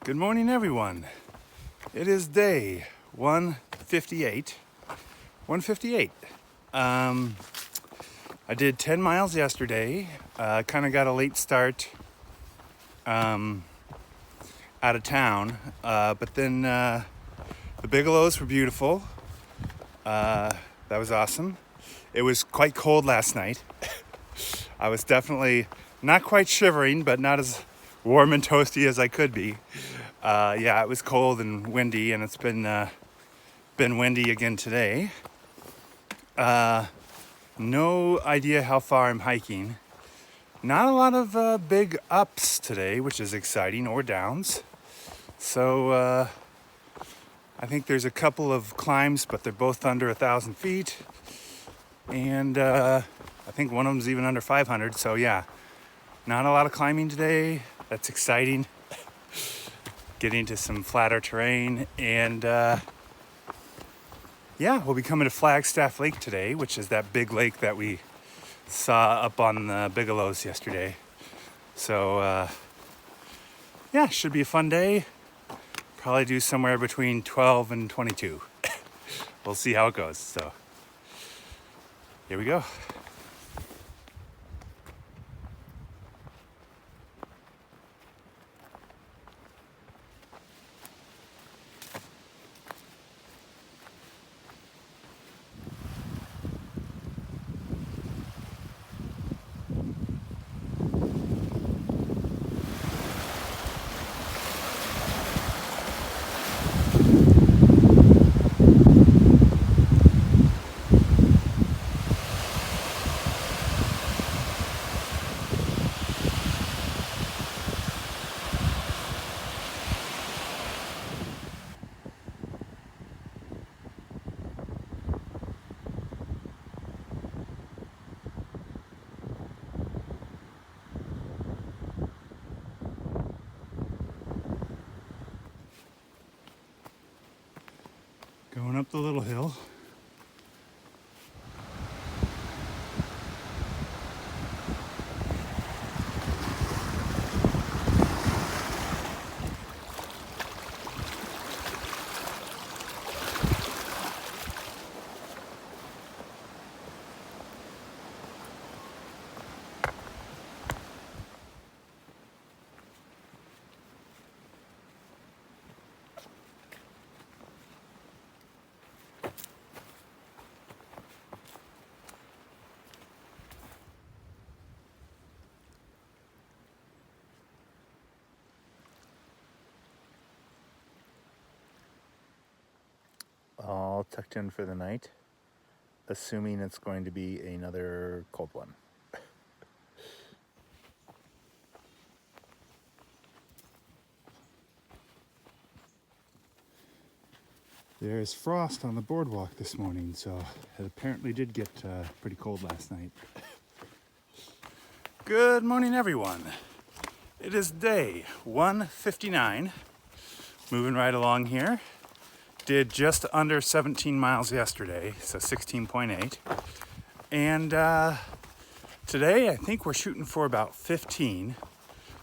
Good morning, everyone. It is day 158. 158. I did 10 miles yesterday. Kind of got a late start out of town, but then the Bigelows were beautiful. That was awesome. It was quite cold last night. I was definitely not quite shivering, but not as warm and toasty as I could be. Yeah, it was cold and windy, and it's been windy again today. No idea how far I'm hiking. Not a lot of big ups today, which is exciting, or downs. So I think there's a couple of climbs, but they're both under 1,000 feet. And I think one of them's even under 500. So yeah, not a lot of climbing today. That's exciting. Getting to some flatter terrain, and yeah, we'll be coming to Flagstaff Lake today, which is that big lake that we saw up on the Bigelows yesterday. So yeah, should be a fun day. Probably do somewhere between 12 and 22. We'll see how it goes. So here we go. Going up the little hill. All tucked in for the night, assuming it's going to be another cold one. There's frost on the boardwalk this morning, so it apparently did get pretty cold last night. Good morning, everyone. It is day 159. Moving right along here. Did just under 17 miles yesterday, so 16.8. And today I think we're shooting for about 15.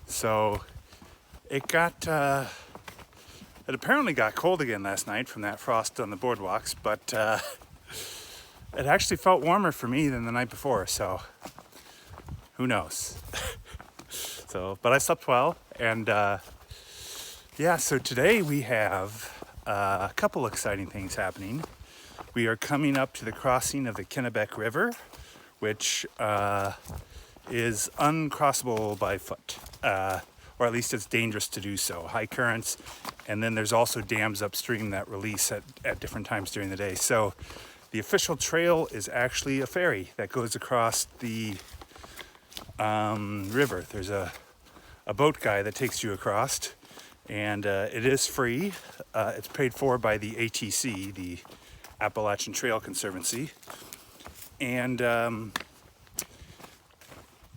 So it apparently got cold again last night from that frost on the boardwalks, but it actually felt warmer for me than the night before, so who knows? But I slept well, and yeah, so today we have a couple exciting things happening. We are coming up to the crossing of the Kennebec River, which is uncrossable by foot, or at least it's dangerous to do so. High currents, and then there's also dams upstream that release at different times during the day. So the official trail is actually a ferry that goes across the river. There's a boat guy that takes you across, and it is free. It's paid for by the ATC, the Appalachian Trail Conservancy. And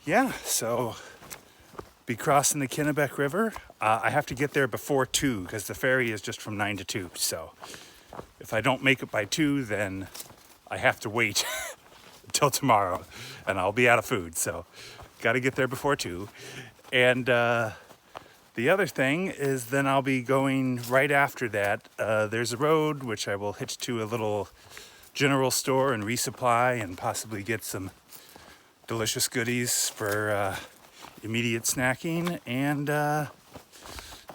yeah, so be crossing the Kennebec River. I have to get there before 2 because the ferry is just from 9 to 2. So if I don't make it by 2, then I have to wait until tomorrow and I'll be out of food. So got to get there before 2. And the other thing is then I'll be going right after that. There's a road which I will hitch to a little general store and resupply and possibly get some delicious goodies for immediate snacking. And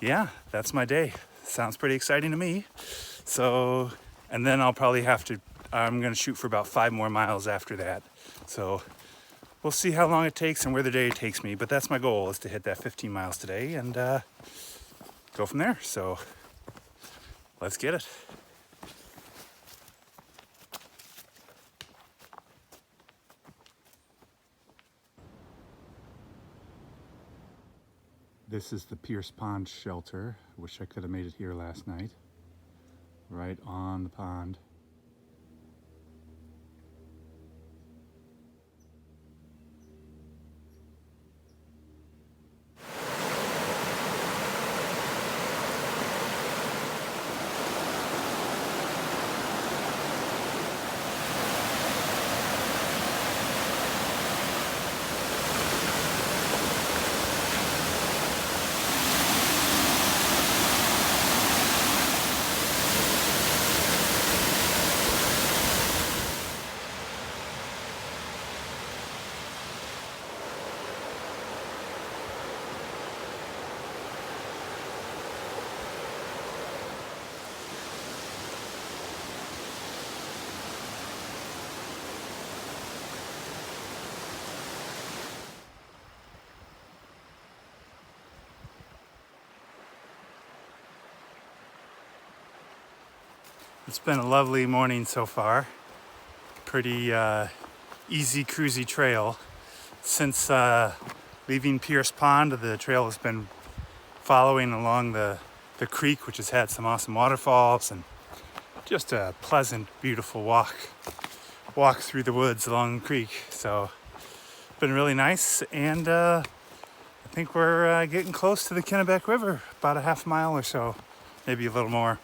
yeah, that's my day. Sounds pretty exciting to me. So, and then I'll probably have to, I'm gonna shoot for about 5 more miles after that. So we'll see how long it takes and where the day takes me, but that's my goal, is to hit that 15 miles today and go from there. So let's get it. This is the Pierce Pond shelter. Wish I could have made it here last night. Right on the pond. It's been a lovely morning so far. Pretty easy, cruisy trail. Since leaving Pierce Pond, the trail has been following along the creek, which has had some awesome waterfalls and just a pleasant, beautiful walk through the woods along the creek. So it's been really nice, and I think we're getting close to the Kennebec River, about a half mile or so, maybe a little more,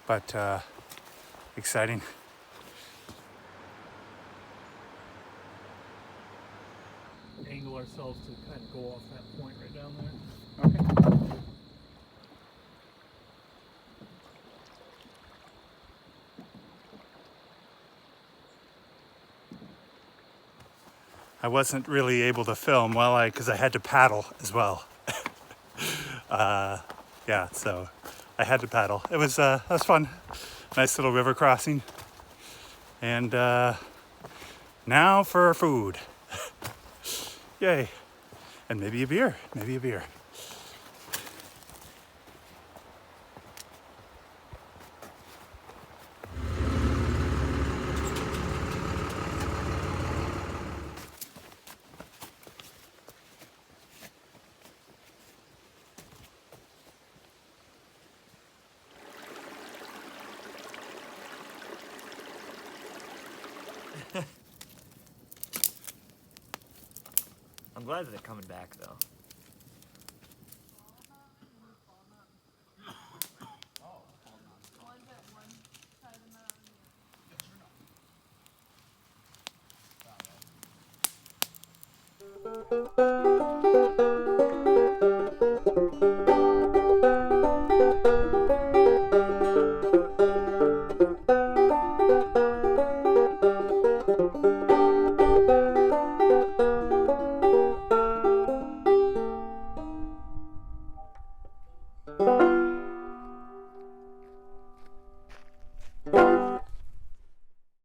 but exciting. Angle ourselves to kind of go off that point right down there. Okay. I wasn't really able to film because I had to paddle as well. Yeah, so I had to paddle. It was fun. Nice little river crossing. And now for food. Yay. And maybe a beer. I'm glad that they're coming back, though.